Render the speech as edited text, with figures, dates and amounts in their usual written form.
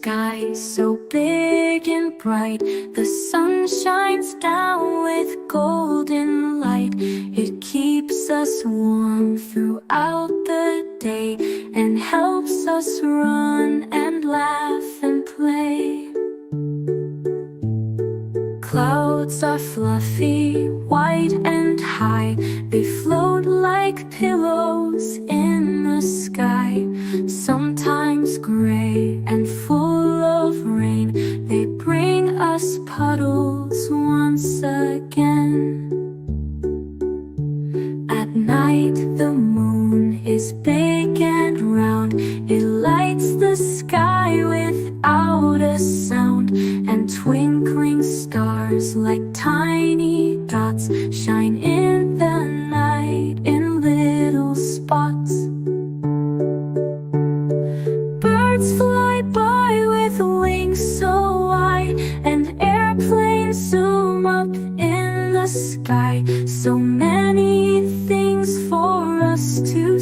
sky so big and bright. The sun shines down with golden light. It keeps us warm throughout the day and helps us run and laugh and play. Clouds are fluffy, white and high. They float like pillows in the sky. Sometimes gray and full of rain. They bring us puddles once again. At night the moon is big and round. It lights the sky without a sound. And twinkling stars like tiny dots shine in the night in little spots. Birds fly by with wings so wide, and airplanes zoom up in the sky. So many things for us to